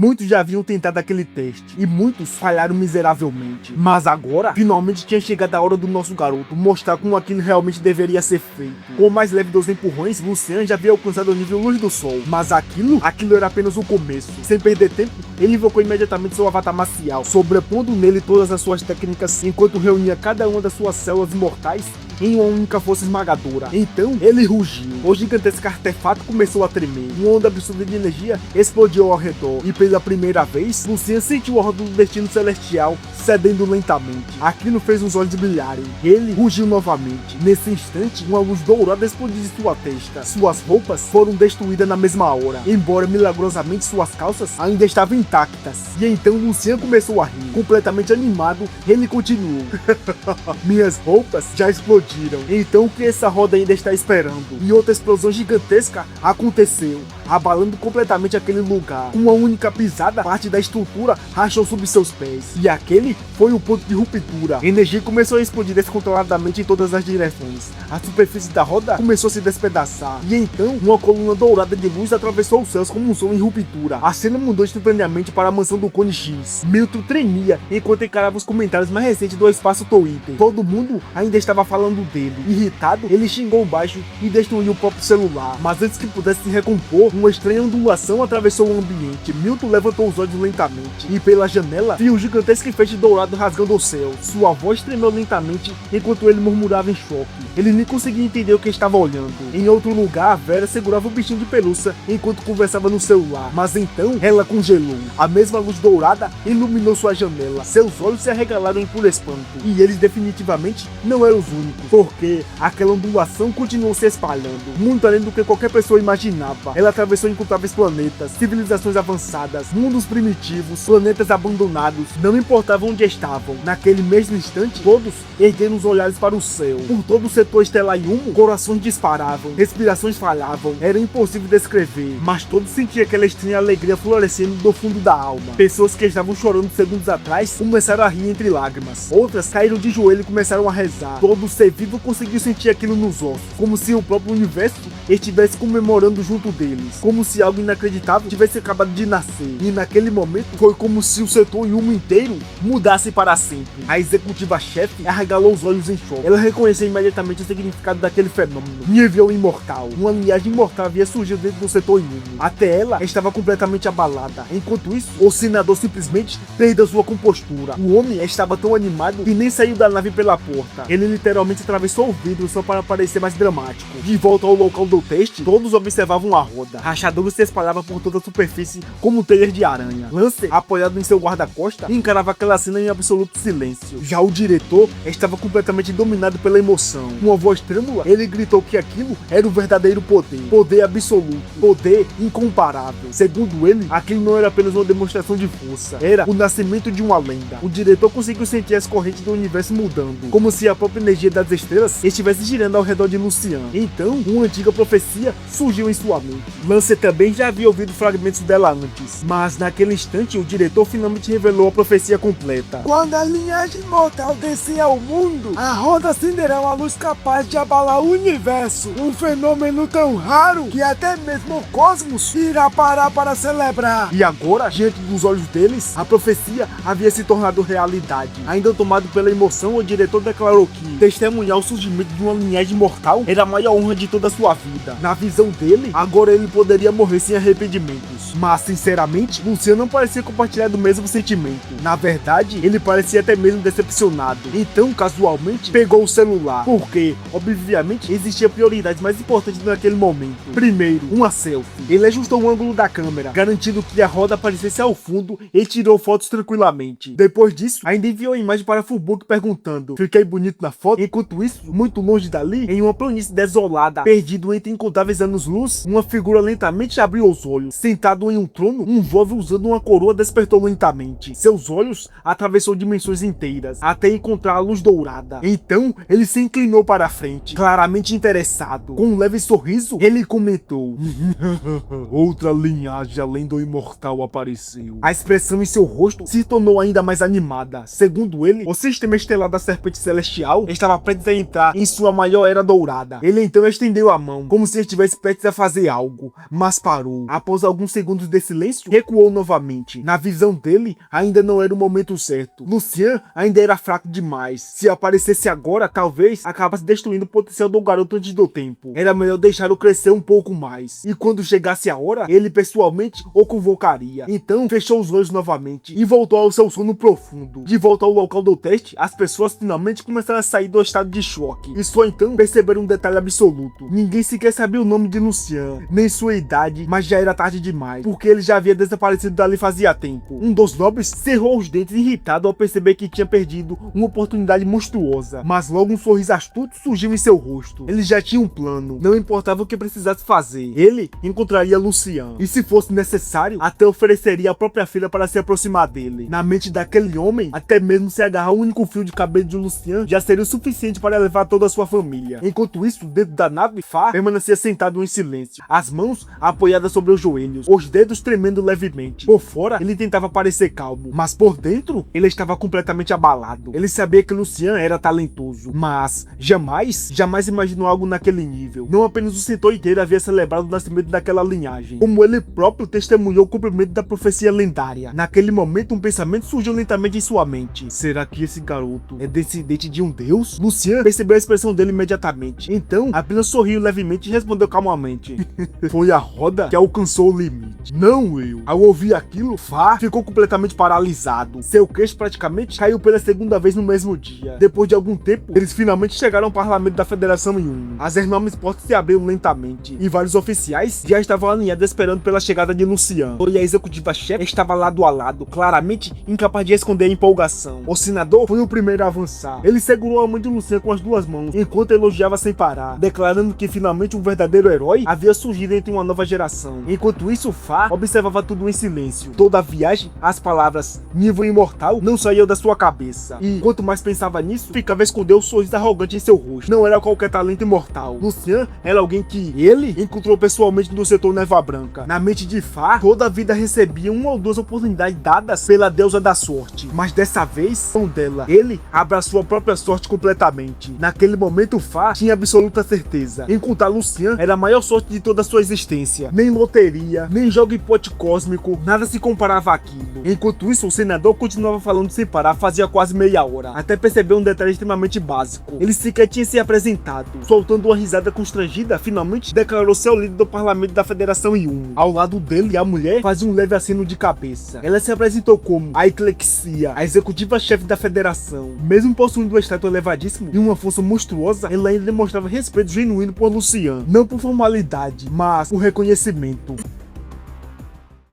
Muitos já haviam tentado aquele teste, e muitos falharam miseravelmente. Mas agora, finalmente tinha chegado a hora do nosso garoto mostrar como aquilo realmente deveria ser feito. Com o mais leve dos empurrões, Lucian já havia alcançado o nível Luz do Sol. Mas aquilo era apenas o começo. Sem perder tempo, ele invocou imediatamente seu avatar marcial, sobrepondo nele todas as suas técnicas, enquanto reunia cada uma das suas células imortais em uma única força esmagadora. Então, ele rugiu. O gigantesco artefato começou a tremer. Uma onda absurda de energia explodiu ao redor. E pela primeira vez, Lucian sentiu a roda do destino celestial cedendo lentamente. Aquilo fez os olhos brilharem. Ele rugiu novamente. Nesse instante, uma luz dourada explodiu de sua testa. Suas roupas foram destruídas na mesma hora, embora milagrosamente suas calças ainda estavam intactas. E então Lucian começou a rir. Completamente animado, ele continuou. Minhas roupas já explodiram. Então o que essa roda ainda está esperando? E outra explosão gigantesca aconteceu, abalando completamente aquele lugar. Com uma única pisada, parte da estrutura rachou sob seus pés. E aquele foi o ponto de ruptura. A energia começou a explodir descontroladamente em todas as direções. A superfície da roda começou a se despedaçar. E então, uma coluna dourada de luz atravessou os céus como um som em ruptura. A cena mudou instantaneamente para a mansão do Cone X. Milton tremia enquanto encarava os comentários mais recentes do espaço Twitter. Todo mundo ainda estava falando dele. Irritado, ele xingou baixo e destruiu o próprio celular. Mas antes que pudesse se recompor, uma estranha ondulação atravessou o ambiente. Milton levantou os olhos lentamente e pela janela viu o gigantesco feixe dourado rasgando o céu. Sua voz tremeu lentamente enquanto ele murmurava em choque. Ele nem conseguia entender o que estava olhando. Em outro lugar, a Vera segurava o bichinho de pelúcia enquanto conversava no celular. Mas então, ela congelou. A mesma luz dourada iluminou sua janela. Seus olhos se arregalaram em puro espanto. E eles definitivamente não eram os únicos, porque aquela ondulação continuou se espalhando, muito além do que qualquer pessoa imaginava. Ela atravessou incontáveis planetas, civilizações avançadas, mundos primitivos, planetas abandonados, não importava onde estavam. Naquele mesmo instante, todos ergueram os olhares para o céu. Por todo o setor estelar e humo, corações disparavam, respirações falhavam. Era impossível descrever, mas todos sentiam aquela estranha alegria florescendo do fundo da alma. Pessoas que estavam chorando segundos atrás começaram a rir entre lágrimas. Outras caíram de joelho e começaram a rezar. Todo ser vivo conseguiu sentir aquilo nos ossos, como se o próprio universo estivesse comemorando junto deles, como se algo inacreditável tivesse acabado de nascer. E naquele momento foi como se o setor e humo inteiro mudasse para sempre. A executiva-chefe arregalou os olhos em choque. Ela reconheceu imediatamente o significado daquele fenômeno. Nível imortal. Uma linhagem imortal havia surgido dentro do setor e humo. Até ela estava completamente abalada. Enquanto isso, o senador simplesmente perdeu sua compostura. O homem estava tão animado que nem saiu da nave pela porta. Ele literalmente atravessou o vidro só para parecer mais dramático. De volta ao local do teste, todos observavam a roda. Rachaduras se espalhavam por toda a superfície como telhas de aranha. Lancer, apoiado em seu guarda-costa, encarava aquela cena em absoluto silêncio. Já o diretor estava completamente dominado pela emoção. Com uma voz trêmula, ele gritou que aquilo era o verdadeiro poder. Poder absoluto. Poder incomparável. Segundo ele, aquilo não era apenas uma demonstração de força. Era o nascimento de uma lenda. O diretor conseguiu sentir as correntes do universo mudando, como se a própria energia das estrelas estivesse girando ao redor de Lucian. Então, uma antiga profecia surgiu em sua mente. Lancer também já havia ouvido fragmentos dela antes, mas naquele instante o diretor finalmente revelou a profecia completa. Quando a linhagem mortal descer ao mundo, a roda acenderá uma luz capaz de abalar o universo. Um fenômeno tão raro que até mesmo o cosmos irá parar para celebrar. E agora, diante dos olhos deles, a profecia havia se tornado realidade. Ainda tomado pela emoção, o diretor declarou que testemunhar o surgimento de uma linhagem mortal era a maior honra de toda a sua vida. Na visão dele, agora ele poderia morrer sem arrependimentos. Mas, sinceramente, Lucian não parecia compartilhar do mesmo sentimento. Na verdade, ele parecia até mesmo decepcionado. Então, casualmente, pegou o celular, porque, obviamente, existia prioridades mais importantes naquele momento. Primeiro, uma selfie. Ele ajustou o ângulo da câmera, garantindo que a roda aparecesse ao fundo e tirou fotos tranquilamente. Depois disso, ainda enviou a imagem para Fubuki perguntando: fiquei bonito na foto? Enquanto isso, muito longe dali, em uma planície desolada, perdido entre incontáveis anos-luz, uma figura lentamente abriu os olhos. Sentado em um trono, um jovem usando uma coroa despertou lentamente. Seus olhos atravessou dimensões inteiras, até encontrar a luz dourada. Então, ele se inclinou para a frente, claramente interessado. Com um leve sorriso, ele comentou: outra linhagem além do imortal apareceu. A expressão em seu rosto se tornou ainda mais animada. Segundo ele, o sistema estelar da Serpente Celestial estava prestes a entrar em sua maior era dourada. Ele então estendeu a mão, como se estivesse prestes a fazer algo. mas parou. Após alguns segundos de silêncio, recuou novamente. Na visão dele, ainda não era o momento certo. Lucien ainda era fraco demais. Se aparecesse agora, talvez acabasse destruindo o potencial do garoto antes do tempo. Era melhor deixá-lo crescer um pouco mais. E quando chegasse a hora, ele pessoalmente o convocaria. Então, fechou os olhos novamente e voltou ao seu sono profundo. De volta ao local do teste, as pessoas finalmente começaram a sair do estado de choque. E só então perceberam um detalhe absoluto. Ninguém sequer sabia o nome de Lucien, nem sua idade, mas já era tarde demais, porque ele já havia desaparecido dali fazia tempo. Um dos nobres cerrou os dentes irritado ao perceber que tinha perdido uma oportunidade monstruosa, mas logo um sorriso astuto surgiu em seu rosto. Ele já tinha um plano, não importava o que precisasse fazer, ele encontraria Lucien, e se fosse necessário, até ofereceria a própria filha para se aproximar dele. Na mente daquele homem, até mesmo se agarrar ao único fio de cabelo de Lucien já seria o suficiente para levar toda a sua família. Enquanto isso, dentro da nave, Fa permanecia sentado em silêncio, as mãos apoiadas sobre os joelhos, os dedos tremendo levemente. Por fora, ele tentava parecer calmo, mas por dentro, ele estava completamente abalado. Ele sabia que Lucien era talentoso, mas jamais imaginou algo naquele nível. Não apenas o setor inteiro havia celebrado o nascimento daquela linhagem, como ele próprio testemunhou o cumprimento da profecia lendária. Naquele momento, um pensamento surgiu lentamente em sua mente. Será que esse garoto é descendente de um deus? Lucien percebeu a expressão dele imediatamente. Então, apenas sorriu levemente e respondeu calmamente. Foi a roda que alcançou o limite, não eu. Ao ouvir aquilo, Fa ficou completamente paralisado. Seu queixo praticamente caiu pela segunda vez no mesmo dia. Depois de algum tempo, eles finalmente chegaram ao parlamento da Federação em um. As enormes portas se abriram lentamente e vários oficiais já estavam alinhados esperando pela chegada de Lucien. E a executiva-chefe estava lado a lado, claramente incapaz de esconder a empolgação. O senador foi o primeiro a avançar. Ele segurou a mão de Lucien com as duas mãos, enquanto elogiava sem parar, declarando que finalmente um verdadeiro herói havia surgido entre uma nova geração. Enquanto isso, Fa observava tudo em silêncio. Toda a viagem, as palavras nível imortal não saíam da sua cabeça. E quanto mais pensava nisso, ficava a esconder o sorriso arrogante em seu rosto. Não era qualquer talento imortal. Lucien era alguém que ele encontrou pessoalmente no setor Neva Branca. Na mente de Fa, toda a vida recebia uma ou duas oportunidades dadas pela deusa da sorte. Mas dessa vez, com dela, ele abraçou a própria sorte completamente. Naquele momento, Fa tinha absoluta certeza. Encontrar Lucien era a maior sorte de toda a sua existência. Nem loteria, nem jogo em pote cósmico, nada se comparava àquilo. Enquanto isso, o senador continuava falando sem parar fazia quase meia hora, até perceber um detalhe extremamente básico. Ele sequer tinha se apresentado. Soltando uma risada constrangida, finalmente declarou ser o líder do parlamento da Federação Yum. Ao lado dele, a mulher fazia um leve aceno de cabeça. Ela se apresentou como a Eclexia, a executiva-chefe da federação. Mesmo possuindo um status elevadíssimo e uma força monstruosa, ela ainda demonstrava respeito genuíno por Lucien. Não por formalidade, mas por reconhecimento.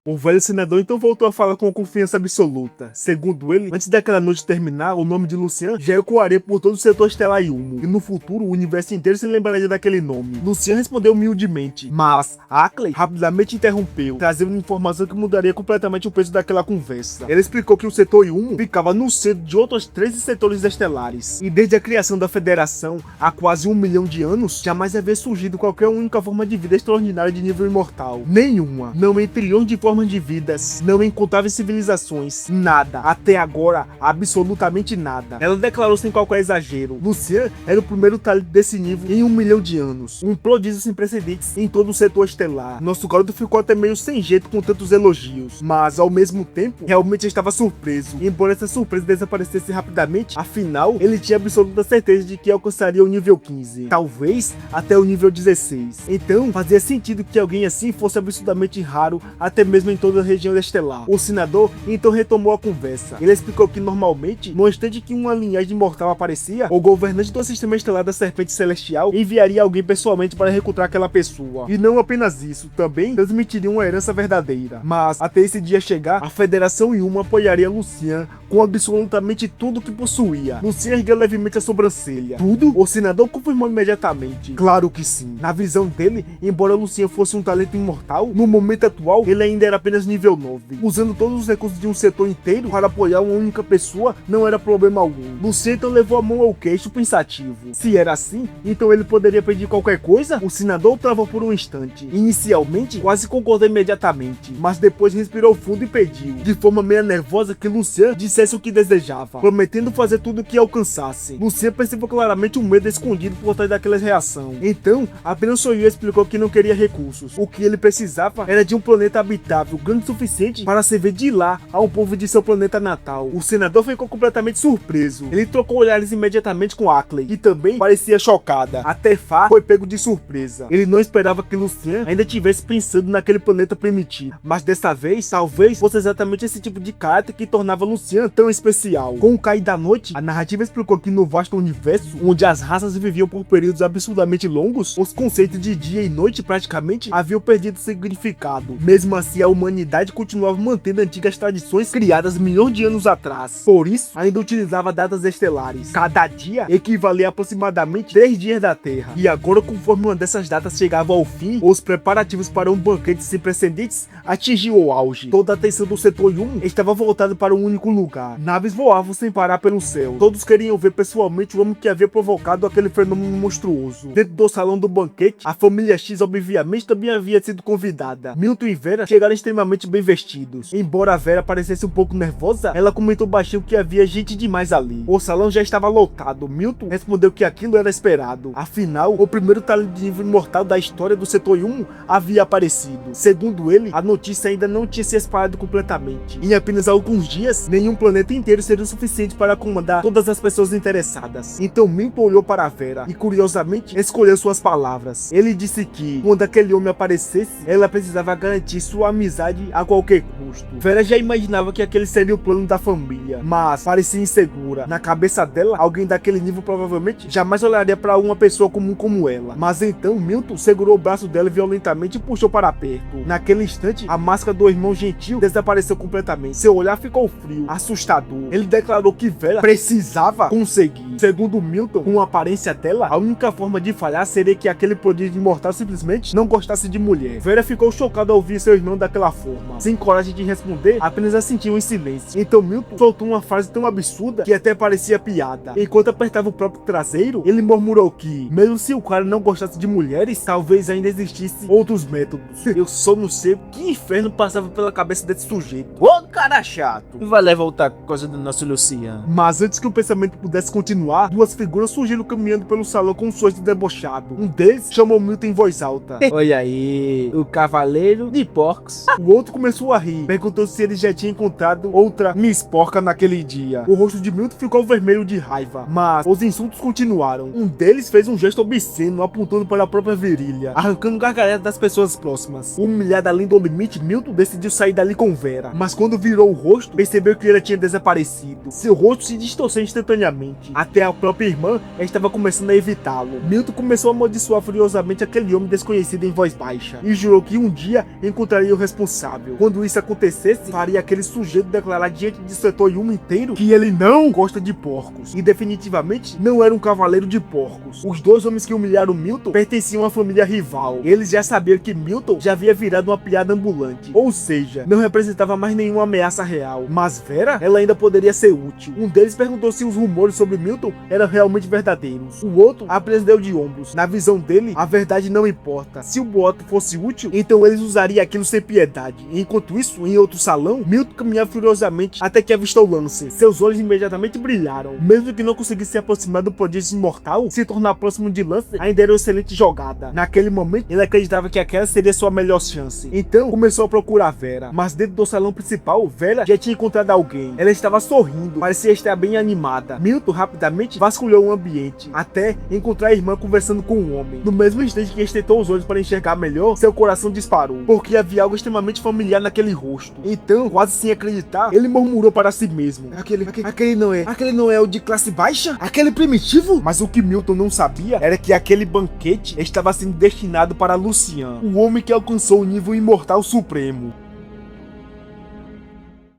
O velho senador então voltou a falar com confiança absoluta. Segundo ele, antes daquela noite terminar, o nome de Lucien já ecoaria por todo o setor estelar Yumo, e no futuro o universo inteiro se lembraria daquele nome. Lucien respondeu humildemente, mas Ackley rapidamente interrompeu, trazendo informação que mudaria completamente o peso daquela conversa. Ele explicou que o setor Yumo ficava no centro de outros 13 setores estelares, e desde a criação da federação, há quase 1 milhão de anos, jamais havia surgido qualquer única forma de vida extraordinária de nível imortal. Nenhuma, não em trilhões de formas de vidas, não em incontáveis civilizações, nada, até agora, absolutamente nada. Ela declarou sem qualquer exagero. Lucien era o primeiro talento desse nível em 1 milhão de anos, um prodígio sem precedentes em todo o setor estelar. Nosso garoto ficou até meio sem jeito com tantos elogios, mas ao mesmo tempo, realmente estava surpreso. Embora essa surpresa desaparecesse rapidamente, afinal, ele tinha absoluta certeza de que alcançaria o nível 15, talvez até o nível 16. Então, fazia sentido que alguém assim fosse absurdamente raro, até mesmo em toda a região estelar. O senador então retomou a conversa. Ele explicou que normalmente, no instante que uma linhagem mortal aparecia, o governante do sistema estelar da Serpente Celestial enviaria alguém pessoalmente para recrutar aquela pessoa. E não apenas isso, também transmitiria uma herança verdadeira. Mas, até esse dia chegar, a Federação Yuma apoiaria Lucien com absolutamente tudo que possuía. Lucien ergueu levemente a sobrancelha. Tudo? O senador confirmou imediatamente. Claro que sim. Na visão dele, embora Lucien fosse um talento imortal, no momento atual, ele ainda era apenas nível 9. Usando todos os recursos de um setor inteiro para apoiar uma única pessoa não era problema algum. Lucien então levou a mão ao queixo pensativo. Se era assim, então ele poderia pedir qualquer coisa? O senador travou por um instante. Inicialmente, quase concordou imediatamente, mas depois respirou fundo e pediu, de forma meio nervosa, que Lucien disse dissesse o que desejava, prometendo fazer tudo o que alcançasse. Lucian percebeu claramente um medo escondido por trás daquela reação. Então, apenas sorriu e explicou que não queria recursos. O que ele precisava era de um planeta habitável grande o suficiente para servir de lar ao povo de seu planeta natal. O senador ficou completamente surpreso. Ele trocou olhares imediatamente com Ackley, que também parecia chocada. Até Far foi pego de surpresa. Ele não esperava que Lucian ainda estivesse pensando naquele planeta primitivo. Mas dessa vez, talvez fosse exatamente esse tipo de caráter que tornava Lucian tão especial. Com o cair da noite, a narrativa explicou que no vasto universo, onde as raças viviam por períodos absurdamente longos, os conceitos de dia e noite praticamente haviam perdido significado. Mesmo assim, a humanidade continuava mantendo antigas tradições criadas milhões de anos atrás. Por isso, ainda utilizava datas estelares. Cada dia equivalia a aproximadamente 3 dias da Terra. E agora, conforme uma dessas datas chegava ao fim, os preparativos para um banquete sem precedentes atingiu o auge. Toda a atenção do setor 1 estava voltada para um único lugar. Naves voavam sem parar pelo céu. Todos queriam ver pessoalmente o homem que havia provocado aquele fenômeno monstruoso. Dentro do salão do banquete, a família X obviamente também havia sido convidada. Milton e Vera chegaram extremamente bem vestidos. Embora a Vera parecesse um pouco nervosa, ela comentou baixinho que havia gente demais ali. O salão já estava lotado. Milton respondeu que aquilo era esperado. Afinal, o primeiro talento de nível imortal da história do setor 1 havia aparecido. Segundo ele, a notícia ainda não tinha se espalhado completamente. Em apenas alguns dias, nenhum planeta inteiro seria o suficiente para comandar todas as pessoas interessadas. Então Milton olhou para a Vera e curiosamente escolheu suas palavras. Ele disse que, quando aquele homem aparecesse, ela precisava garantir sua amizade a qualquer custo. Vera já imaginava que aquele seria o plano da família, mas parecia insegura. Na cabeça dela, alguém daquele nível provavelmente jamais olharia para uma pessoa comum como ela. Mas então Milton segurou o braço dela violentamente e puxou para perto. Naquele instante, a máscara do irmão gentil desapareceu completamente. Seu olhar ficou frio, assustador. Ele declarou que Vera precisava conseguir. Segundo Milton, com a aparência dela, a única forma de falhar seria que aquele prodígio imortal simplesmente não gostasse de mulher. Vera ficou chocada ao ouvir seu irmão daquela forma. Sem coragem de responder, apenas assentiu em silêncio. Então Milton soltou uma frase tão absurda que até parecia piada. Enquanto apertava o próprio traseiro, ele murmurou que, mesmo se o cara não gostasse de mulheres, talvez ainda existissem outros métodos. Eu só não sei que inferno passava pela cabeça desse sujeito. Ô cara chato, vai levar outra coisa do nosso Lucian. Mas antes que o pensamento pudesse continuar, duas figuras surgiram caminhando pelo salão com um sorriso debochado. Um deles chamou Milton em voz alta. Olha aí, o Cavaleiro de Porcos. O outro começou a rir, perguntou se ele já tinha encontrado outra Miss Porca naquele dia. O rosto de Milton ficou vermelho de raiva, mas os insultos continuaram. Um deles fez um gesto obsceno, apontando para a própria virilha, arrancando gargalhadas das pessoas próximas. Humilhado além do limite, Milton decidiu sair dali com Vera, mas quando virou o rosto, percebeu que ela tinha desaparecido. Seu rosto se distorceu instantaneamente. Até a própria irmã estava começando a evitá-lo. Milton começou a amaldiçoar furiosamente aquele homem desconhecido em voz baixa, e jurou que um dia encontraria o responsável. Quando isso acontecesse, faria aquele sujeito declarar diante de setor 1 inteiro que ele não gosta de porcos, e definitivamente não era um cavaleiro de porcos. Os dois homens que humilharam Milton pertenciam à família rival. Eles já sabiam que Milton já havia virado uma piada ambulante, ou seja, não representava mais nenhuma ameaça real. Mas Vera, ela ainda poderia ser útil. Um deles perguntou se os rumores sobre Milton eram realmente verdadeiros. O outro apenas deu de ombros. Na visão dele, a verdade não importa. Se o boato fosse útil, então eles usariam aquilo sem piedade. Enquanto isso, em outro salão, Milton caminhava furiosamente até que avistou Lance. Seus olhos imediatamente brilharam. Mesmo que não conseguisse se aproximar do prodígio imortal, se tornar próximo de Lance ainda era uma excelente jogada. Naquele momento, ele acreditava que aquela seria sua melhor chance. Então, começou a procurar Vera. Mas dentro do salão principal, Vera já tinha encontrado alguém. Ela estava sorrindo, parecia estar bem animada. Milton rapidamente vasculhou o ambiente, até encontrar a irmã conversando com um homem. No mesmo instante que estreitou os olhos para enxergar melhor, seu coração disparou, porque havia algo extremamente familiar naquele rosto. Então, quase sem acreditar, ele murmurou para si mesmo: Aquele não é o de classe baixa? Aquele primitivo? Mas o que Milton não sabia era que aquele banquete estava sendo destinado para Lucian, o homem que alcançou o nível imortal supremo.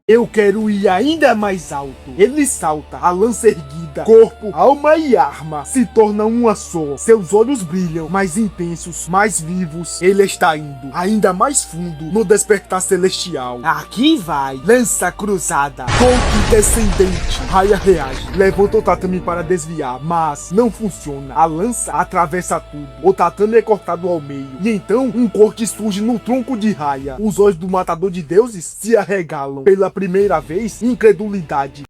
Eu quero ir ainda mais alto. Ele salta, a lança erguida, corpo, alma e arma se tornam uma só. Seus olhos brilham, mais intensos, mais vivos. Ele está indo ainda mais fundo no despertar celestial. Aqui vai, lança cruzada, golpe descendente. Raya reage, levanta o tatame para desviar, mas não funciona. A lança atravessa tudo. O tatame é cortado ao meio, e então um corte surge no tronco de Raya. Os olhos do matador de deuses se arregalam. Pela primeira vez, incredulidade.